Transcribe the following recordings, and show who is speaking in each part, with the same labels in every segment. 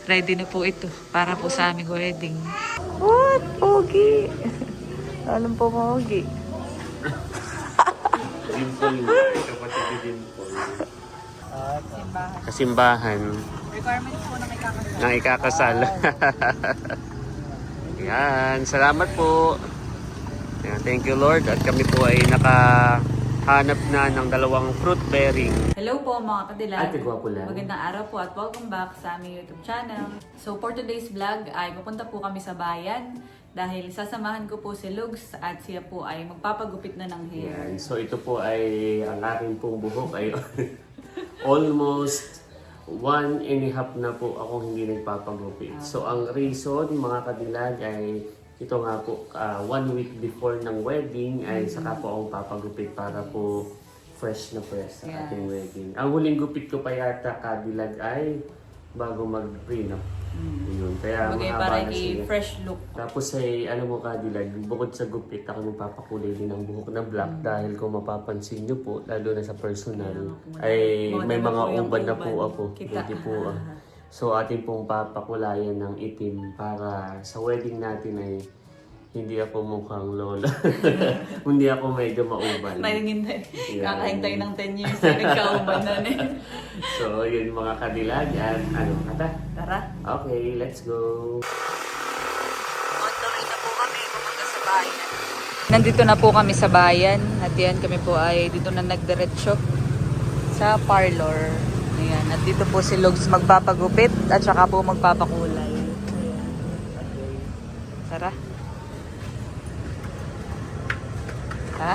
Speaker 1: ready na po ito para po sa aming wedding. What? Pogi! Anong po pogi?
Speaker 2: Dimple nga, kapatid ni Dimple.
Speaker 1: Simbahan.
Speaker 2: Kasimbahan
Speaker 1: Requirements po na may kakasal.
Speaker 2: ng ikakasal. Yan, salamat po. Yan, thank you Lord. At kami po ay nakahanap na ng dalawang fruit bearing.
Speaker 1: Hello po mga kadilag.
Speaker 2: Ate, gwapo lang.
Speaker 1: Magandang araw po at welcome back sa aming YouTube channel. So for today's vlog ay pupunta po kami sa bayan dahil sasamahan ko po si Lugs at siya po ay magpapagupit na ng hair.
Speaker 2: Yan, so ito po ay ang aking pong buhok ay almost 1.5 na po ako hindi nagpapagupit. So ang reason mga kadilag ay ito nga po 1 week before ng wedding ay saka po akong papagupit para po fresh na fresh sa ating wedding. Ang huling gupit ko pa yata kadilag ay bago mag-prenup. Yun. Kaya
Speaker 1: Bagay
Speaker 2: mahaba
Speaker 1: para
Speaker 2: na siya.
Speaker 1: fresh look.
Speaker 2: Tapos ay ano mo kadilag, bukod sa gupit ako magpapakulay din ng buhok na black dahil kung mapapansin nyo po, lalo na sa personal, ay may mga ubad na po ako.
Speaker 1: Kita.
Speaker 2: Hindi po. So atin pong papakulayan ng itim para sa wedding natin ay hindi ako mukhang lola. Hindi ako medyo mauban.
Speaker 1: Nahingintay.
Speaker 2: Yeah.
Speaker 1: Kakahintay ng 10 years na nagkauban na eh.
Speaker 2: So yun mga kadilag at ano kata?
Speaker 1: Tara.
Speaker 2: Okay, let's go.
Speaker 1: On the way na po kami pupunta sa bayan. Nandito na po kami sa bayan at yan kami po ay dito na nagdiretso sa parlor. Ayan, at dito po si Lugs magpapagupit at saka po magpapakulay. Ayan. Tara.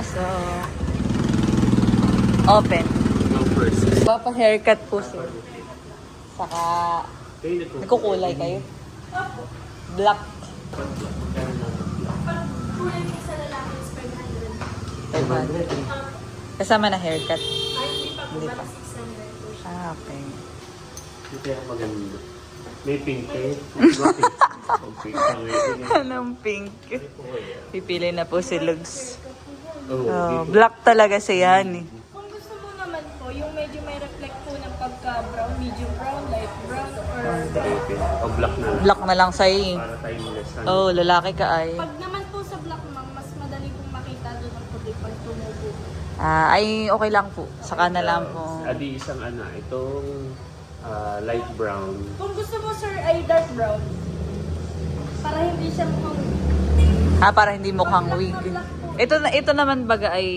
Speaker 1: So open.
Speaker 2: No first.
Speaker 1: Papa-haircut po siya. Saka nagkukulay kayo? Black.
Speaker 3: Kulay po sa lalaki is 500.
Speaker 1: Kasama na haircut.
Speaker 3: Ay, hindi pa po.
Speaker 1: Hindi
Speaker 3: Bali
Speaker 1: pa.
Speaker 3: 600 po siya.
Speaker 1: Okay.
Speaker 2: Hindi kaya maganda. May pink eh. Pink.
Speaker 1: Anong pink? Pipili na po si Lugs.
Speaker 2: Oh,
Speaker 1: Black talaga siya yan eh.
Speaker 3: Kung gusto mo naman po, yung medyo may reflect po ng pagka-brown, medium brown, light brown, or...
Speaker 2: O black na lang.
Speaker 1: Black na lang sa'yo eh.
Speaker 2: Para timeless.
Speaker 1: Oh, lalaki ka ay.
Speaker 3: Pag naman po sa black, ma'am, mas madali pong makita doon ang puti pag tumubo.
Speaker 1: Ay, okay lang po. Saka na lang po.
Speaker 2: Adi isang ano, itong light brown.
Speaker 3: Kung gusto mo, sir, ay dark brown. Para hindi siya mukhang...
Speaker 1: Para hindi mukhang wig. Ito naman baga ay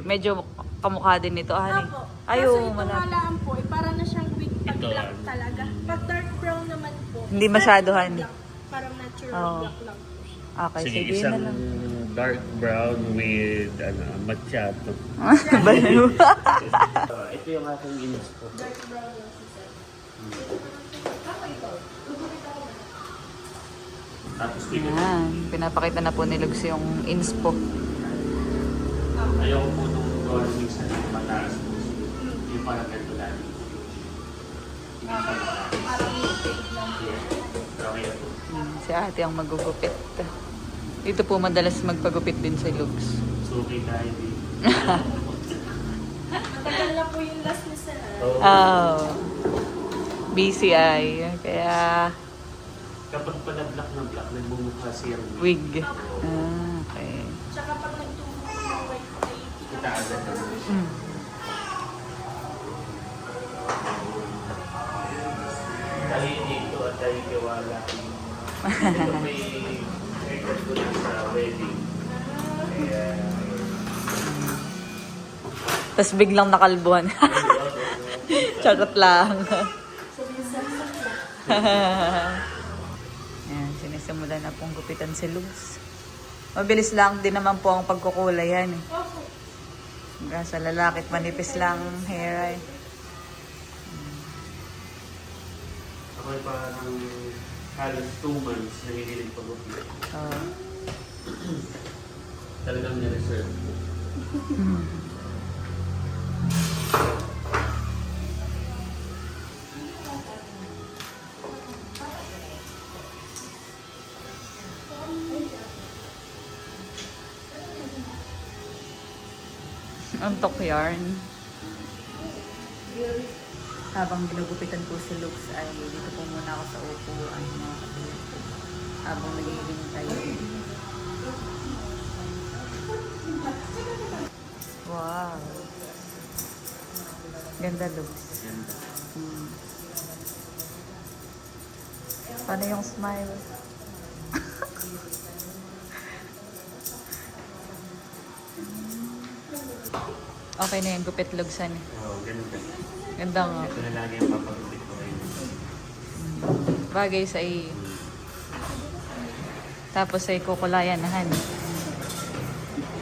Speaker 1: medyo kamukha din nito.
Speaker 3: Apo.
Speaker 1: Ay,
Speaker 3: Kaso
Speaker 1: oo,
Speaker 3: itong
Speaker 1: malapit.
Speaker 3: malaan po, para na siyang wig pag
Speaker 2: Ito,
Speaker 3: black talaga. Pag dark brown naman po.
Speaker 1: Hindi masyado,
Speaker 3: dark
Speaker 1: honey.
Speaker 3: black. Parang natural
Speaker 1: Oo.
Speaker 3: black lang po siya.
Speaker 1: Okay,
Speaker 2: Sige,
Speaker 1: sige na
Speaker 2: isang
Speaker 1: lang.
Speaker 2: dark brown with macchiato.
Speaker 1: Baliw.
Speaker 2: Ito yung aking inspo.
Speaker 3: Dark brown lang si sir.
Speaker 2: Tapos dito.
Speaker 1: Yan, pinapakita na po ni Lugs yung inspo.
Speaker 2: Ayoko po nung garlic sa mataas po. Yung parang ganito lang. Okay na po.
Speaker 1: Si ate ang magugupit. Dito po madalas magpagupit din si Lugs.
Speaker 2: Suki tayo dito.
Speaker 3: Matagal na po yung last ni sir.
Speaker 1: Oh. BCI. Kaya
Speaker 2: Kapag pala black na black, nagbumukha siyang
Speaker 1: wig. Okay.
Speaker 3: Tsaka pag nagtubo po yung white ay
Speaker 2: kita agad naman. Dahil dito at dahil kiwala. Ito may record ko lang sa wedding. Kaya...
Speaker 1: Tapos biglang nakalbuhan. Charot lang. Yan, sinisimula na pong gupitan si Lugs. Mabilis lang din naman po ang pagkukulay yan eh. Hanggang sa lalakit manipis lang hair ay.
Speaker 2: Ako ay parang halos 2 months nangigilig pag-upload.
Speaker 1: Oh.
Speaker 2: Talagang nireserve ko.
Speaker 1: Antok yarn. Habang ginugupitan po si Lux ay dito po muna ako sa upuan mga kapatid. Habang naghihintay. Wow. Ganda, Lux.
Speaker 2: Ganda.
Speaker 1: Hmm. Paano yung smile? Okay na yung gupit, Lugsan.
Speaker 2: Oh, ganda.
Speaker 1: Ganda nga.
Speaker 2: Ito na lagi ang papagupit ko ngayon.
Speaker 1: Bagay sa iyo. Tapos ay kukulayan na, han.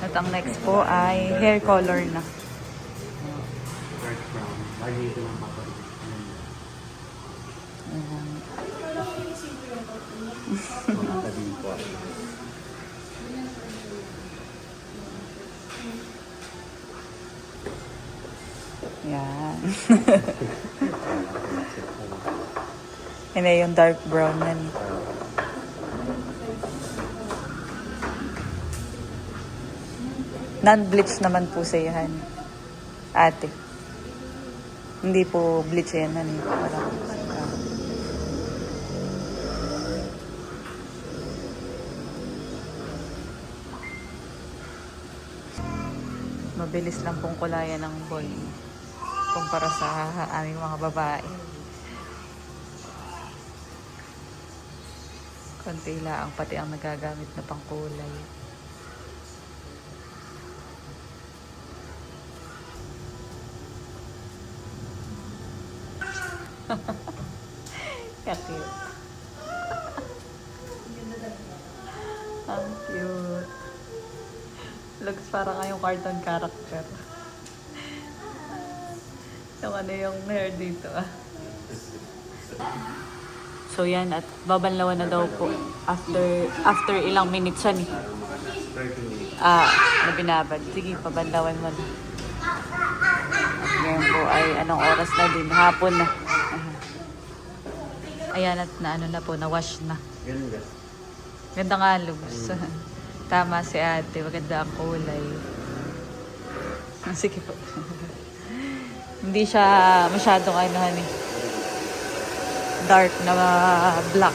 Speaker 1: At ang next po ay hair color na.
Speaker 2: Dark brown. Lagi ito ng papagupit ko ngayon.
Speaker 1: Ayan.
Speaker 2: Mga din po.
Speaker 1: Yan. Yan na yung dark brown na. Non-bleach naman po sa yan. Ate. Hindi po bleach yan. Wala. Mabilis lang pong kulayan ng boy kumpara sa aming mga babae. Konti lang pati ang nagagamit na pangkulay. Cute. Ang cute. Looks parang yung cartoon character. Yung ano yung hair dito ah. So yan, at babanlawan na daw po after ilang minutes yan eh.
Speaker 2: Parang mga 30 minutes.
Speaker 1: Na binabad. Sige, pabanlawan mo na. At ngayon po ay anong oras na din? Hapon na. Ayan, at na ano na po, na-wash na.
Speaker 2: Ganda.
Speaker 1: Ganda nga, Lubs. Tama si ate, maganda ang kulay. Sige po. Hindi siya masyadong ano, honey. Dark na black.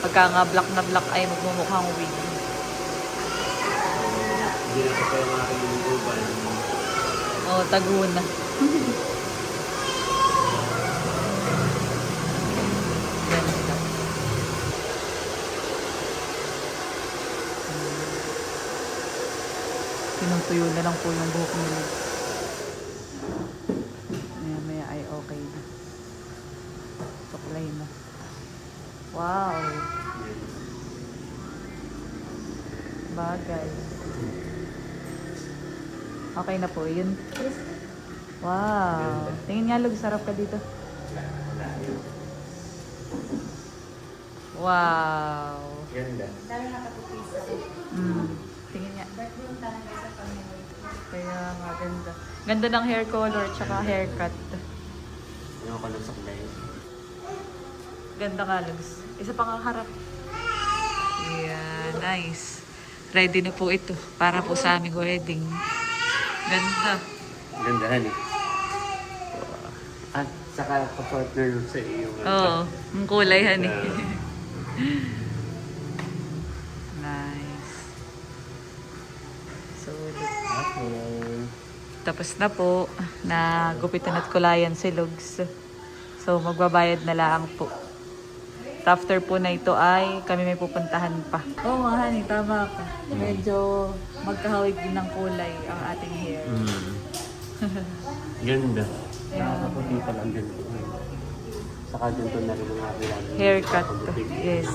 Speaker 1: Pagka nga black na black ay magmumukhang wig.
Speaker 2: Hindi na pa yung mga kalimutan.
Speaker 1: Oo, taguna. Ganda. Pinutuyo na lang po yung buhok nila. Maya ay okay na. Suklay na. Wow! Bagay. Okay na po yun. Wow! Tingin nga, Lug, sarap ka dito. Wow!
Speaker 2: Ganda.
Speaker 1: Tingin nga. Kaya nga, ganda. Ganda ng hair color, tsaka haircut.
Speaker 2: Ano ko lang sa kulay.
Speaker 1: Ganda ka, Lugs. Isa pang ang harap. Yeah, nice. Ready na po ito para po sa aming wedding. Ganda.
Speaker 2: Gandahan eh. At saka ka-partner sa iyo.
Speaker 1: Oo, ang kulay, honey. Nice. So, tapos na po. Nagupitan at kulayan si Lugs. So, magbabayad na lang po. After po na ito ay kami may pupuntahan pa. Oo nga, honey, tama ka. Medyo magkahawig din ng kulay ang ating hair.
Speaker 2: Ganda.
Speaker 1: Yeah.
Speaker 2: Nakaputi pa lang ganito. Saka ganito na rin ang aking
Speaker 1: Haircut. Yes.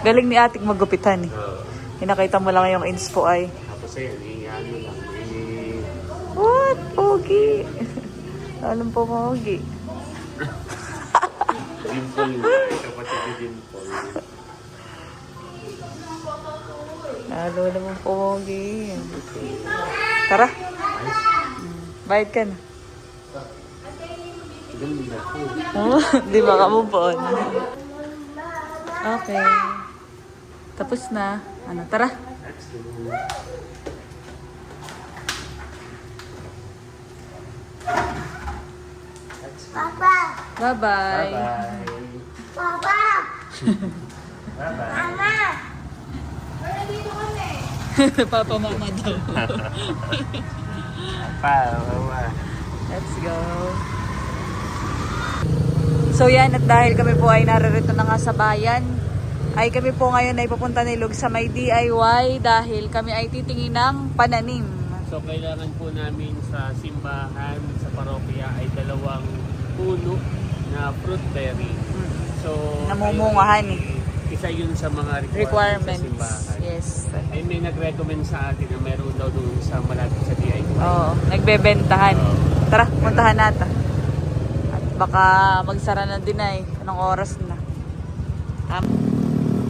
Speaker 1: Galing ni ating magupitan eh. Hinakita mo lang yung inspo ay.
Speaker 2: Tapos ayun, ano lang.
Speaker 1: What? Pogi! Alam po, Pogi.
Speaker 2: Dimple na. Kapatid ni Dimple.
Speaker 1: Lalo naman Pogi. Tara. Bayad ka na.
Speaker 2: Ganda po.
Speaker 1: Oh, di ba ka-move on? Okay. Tapos na. Ano, tara.
Speaker 2: That's the
Speaker 1: Bye-bye.
Speaker 2: Bye-bye. Bye-bye.
Speaker 1: Papa, mama daw.
Speaker 2: Mama.
Speaker 1: Let's go. So yan, at dahil kami po ay naririto na nga sa bayan, ay kami po ngayon ay pupunta ni Lug sa may DIY dahil kami ay titingin ng pananim.
Speaker 2: So kailangan po namin sa simbahan, sa parokya ay 2 puno na fruit berry. So
Speaker 1: Namumungahan
Speaker 2: ayun, isa yun sa mga requirements sa
Speaker 1: Requirements.
Speaker 2: simbahan.
Speaker 1: Yes.
Speaker 2: Ay may nag-recommend sa atin na meron daw doon sa malapit sa DIY.
Speaker 1: Oo, nagbebentahan.
Speaker 2: Oo.
Speaker 1: Tara, puntahan natin. At baka magsara na din ay. Anong oras na?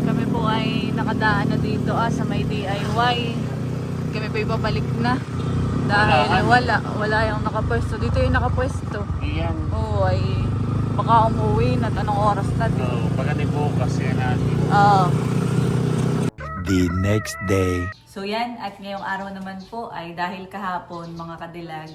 Speaker 1: Kami po ay nakadaan na dito sa may DIY. Kami pa ibabalik na. Dahil wala yung nakapwesto. Dito yung nakapwesto.
Speaker 2: Iyan.
Speaker 1: Oo, ay baka umuwi na. Anong oras na din?
Speaker 2: So, pagka bukas yan natin.
Speaker 1: Oo.
Speaker 4: The next day.
Speaker 1: So yan, at ngayong araw naman po ay dahil kahapon mga kadilag,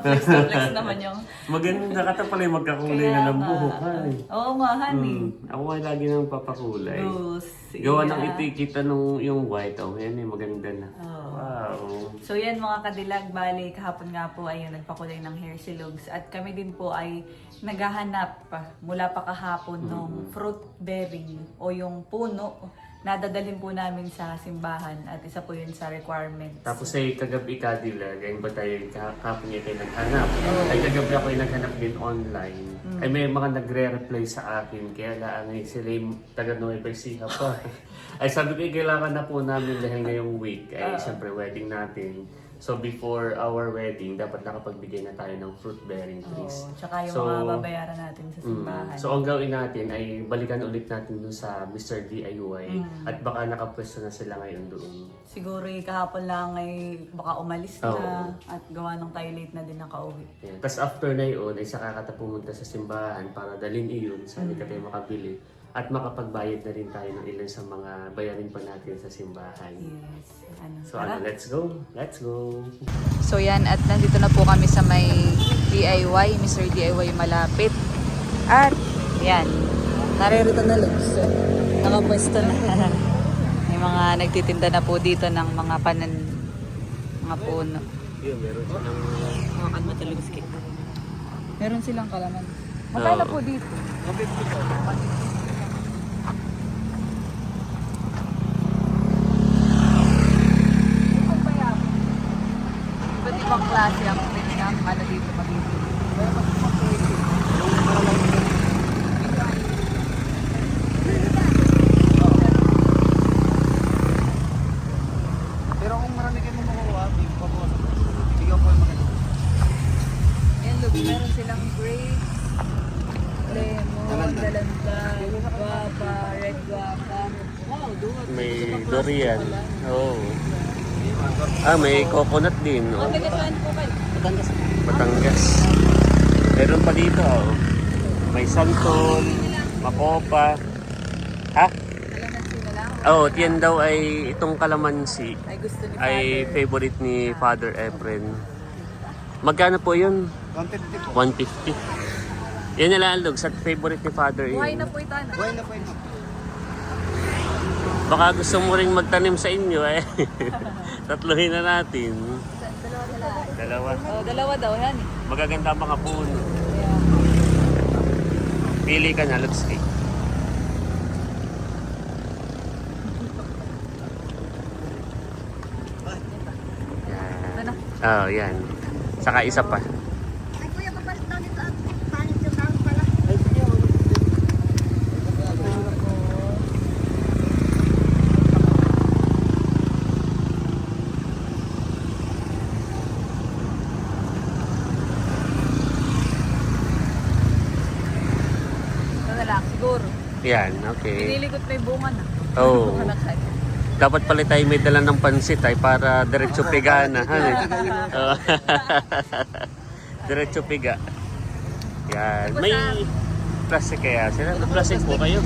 Speaker 1: flex na flex naman yung...
Speaker 2: Maganda ka pala yung magkakulay na ng buhok. Ay.
Speaker 1: Oo nga, honey.
Speaker 2: Ako ay lagi nang papakulay.
Speaker 1: Lucy.
Speaker 2: Gawa ng itikita nung yung white. Oh, yan eh, maganda na.
Speaker 1: Oo.
Speaker 2: Wow.
Speaker 1: So yan mga kadilag, bali kahapon nga po ay nagpakulay ng hair si Lugs. At kami din po ay naghahanap mula pa kahapon ng fruit bearing o yung puno na dadalhin po namin sa simbahan at isa po yun sa requirements.
Speaker 2: Tapos ay kagabi kadilag, ayun ba tayo kahapon niya tayo naghanap. Ay kagabi ako ay naghanap din online. Ay may mga nagre-reply sa akin, kaya lang ay sila yung taga Nueva Ecija pa. Ay sabi ko, kailangan na po namin dahil ngayong week, ay siyempre wedding natin. So before our wedding, dapat nakapagbigay na tayo ng fruit-bearing trees.
Speaker 1: Oo, tsaka yung mga babayaran natin sa simbahan.
Speaker 2: So ang gawin natin ay balikan ulit natin dun sa Mr. DIY at baka nakapwesto na sila ngayon doon.
Speaker 1: Siguro kahapon lang ay baka umalis na at gawa ng tayo late na din nakauwi.
Speaker 2: Yeah. Tapos after na yun, ay saka ka pumunta sa simbahan para dalhin iyon, sabi ka tayo makabili. At makapagbayad na rin tayo ng ilan sa mga bayarin pa natin sa simbahan.
Speaker 1: Yes.
Speaker 2: So let's go. Let's go.
Speaker 1: So yan, at nandito na po kami sa may DIY, Mr. DIY malapit. At yan, naririto na Lugs. Nakapwesto na. May mga nagtitinda na po dito ng mga mga puno.
Speaker 2: Yun, meron silang...
Speaker 1: Mga kalmatalugs cake. Meron silang kalaman. Magkano po dito? Iba't ibang klase ang ano dito dito.
Speaker 4: Pero kung marami kayo makukuha, bigyan po yung mga
Speaker 1: Ayan, look, meron silang grapes, lemon, dalandan, guava, red guava. Wow,
Speaker 2: May durian. Oh. May coconut din. Oh.
Speaker 1: taga saan po kayo?
Speaker 2: Batangas. Meron pa dito. Oh. May santon, makopa. Ha?
Speaker 1: Kalamansi na lang.
Speaker 2: Oh, yan daw ay itong kalamansi.
Speaker 1: Ay, gusto ni
Speaker 2: Ay
Speaker 1: Father.
Speaker 2: favorite ni Father Efren. Magkano po yun?
Speaker 4: 150 po.
Speaker 2: 150. Yan nila alog sa favorite ni Father
Speaker 1: Buhay
Speaker 2: yun.
Speaker 1: na po ito, ano?
Speaker 4: Buhay na po yun.
Speaker 2: Baka gusto mo ring magtanim sa inyo eh. Tatluhin na natin. Dalawa.
Speaker 1: Oh, dalawa daw, yan.
Speaker 2: Magaganda ang mga puno.
Speaker 1: Yeah.
Speaker 2: Pili ka na, looks cake.
Speaker 1: Ito na.
Speaker 2: Oh, yan. Saka isa pa.
Speaker 5: Ay, kuya, papalit daw nito at pangit yung tao pala.
Speaker 1: Ito na lang, siguro.
Speaker 2: Yan, okay.
Speaker 1: Pinilikot may bunga na.
Speaker 2: Oh.
Speaker 1: Bunga na kayo.
Speaker 2: Dapat pala tayo may dala ng pansit ay para diretso pigana. Oh. Diretso piga. Yan. May plastic kaya sila. May plastic po kayo.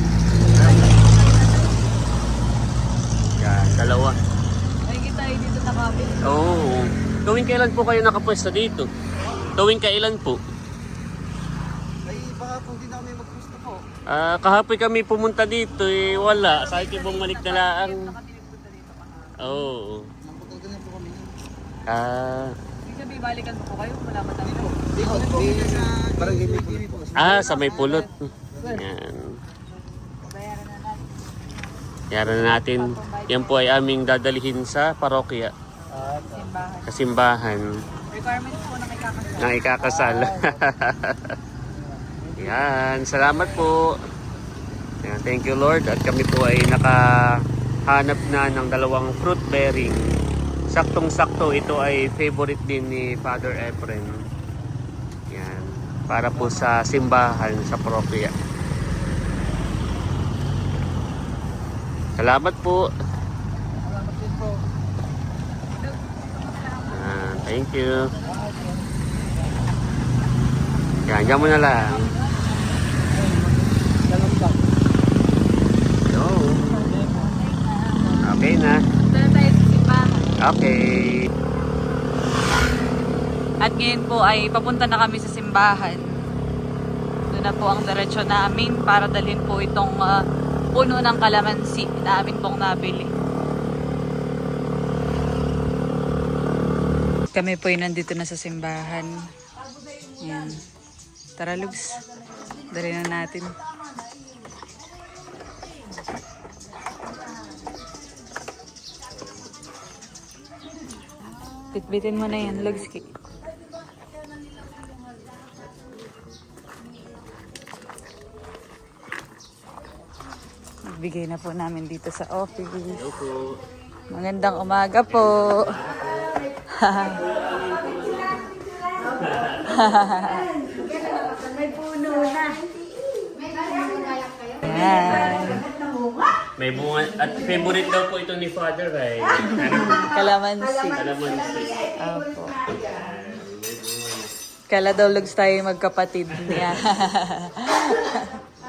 Speaker 2: Yan, dalawa.
Speaker 1: Ay, kita dito nakabili.
Speaker 2: Oo. Oh. Tuwing kailan po kayo nakapwesto dito? Tuwing kailan po?
Speaker 4: Ay, kahapon din na kami magpusta po.
Speaker 2: Kahapon kami pumunta dito eh, wala. Sa akin bumalik na lang. Oo.
Speaker 4: Napunta na po kami.
Speaker 1: Ibig sabihin, balikan po kayo. Wala ba tayo?
Speaker 4: Di po, parang gimi po.
Speaker 2: Sa may pulot. Yan. Yaran na natin. Yan po ay aming dadalhin sa parokya.
Speaker 1: Simbahan.
Speaker 2: Sa simbahan.
Speaker 1: Requirements po na ikakasal.
Speaker 2: Na ikakasal. Yan. Salamat po. Yan, thank you Lord. At kami po ay nakahanap na ng dalawang fruit bearing. Saktong-sakto ito ay favorite din ni Father Efren. Yan. Para po sa simbahan sa parokya. Salamat po.
Speaker 4: Salamat din po.
Speaker 2: Thank you. Yan, dyan mo na lang.
Speaker 4: Salamat po.
Speaker 2: Yo. Okay na.
Speaker 1: Doon tayo sa simbahan.
Speaker 2: Okay.
Speaker 1: At ngayon po ay papunta na kami sa simbahan. Doon na po ang diretsyo namin para dalhin po itong puno ng kalamansi na amin pong nabili. Kami po ay nandito na sa simbahan. Ayan. Tara, Lugs. Dali na natin. Bitbitin mo na yan, Lugs. Bigay na po namin dito sa office.
Speaker 2: Hello po.
Speaker 1: Magandang umaga po.
Speaker 5: May puno na.
Speaker 1: Yan.
Speaker 2: May bunga. At favorite daw po ito ni Father ay
Speaker 1: Kalamansi.
Speaker 2: kalamansi.
Speaker 1: Opo. Kala daw Lugs tayo magkapatid niya.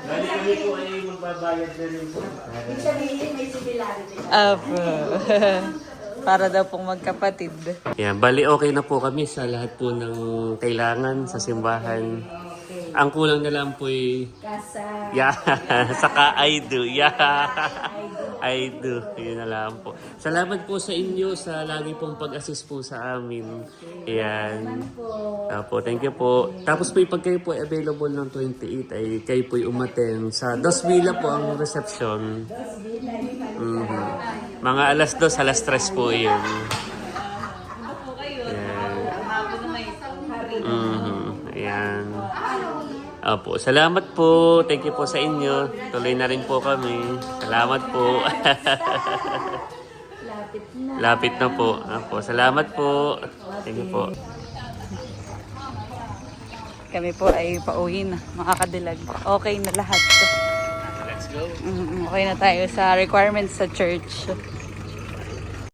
Speaker 2: Bali kami po ay magbabayad na rin po.
Speaker 1: Opo. Para daw pong magkapatid.
Speaker 2: Yan, bali okay na po kami sa lahat po ng kailangan sa simbahan. Ang kulang na lang po ay yeah, saka I do. Yeah. I do. Yun na lang po. Salamat po sa inyo sa lagi pong pag-assist po sa amin. Yan. Opo, thank you po. Tapos po pag kayo po ay available ng 28 ay kayo po umaten sa Dos Villa po ang reception. Mga alas 2, alas 3 po yun. Ayan. Opo, salamat po. Thank you po sa inyo. Tuloy na rin po kami. Salamat po. Lapit na po. Opo, salamat po. Thank you po.
Speaker 1: Kami po ay pauwi na, mga kadilag. Okay na lahat.
Speaker 2: Let's go.
Speaker 1: Okay na tayo sa requirements sa church.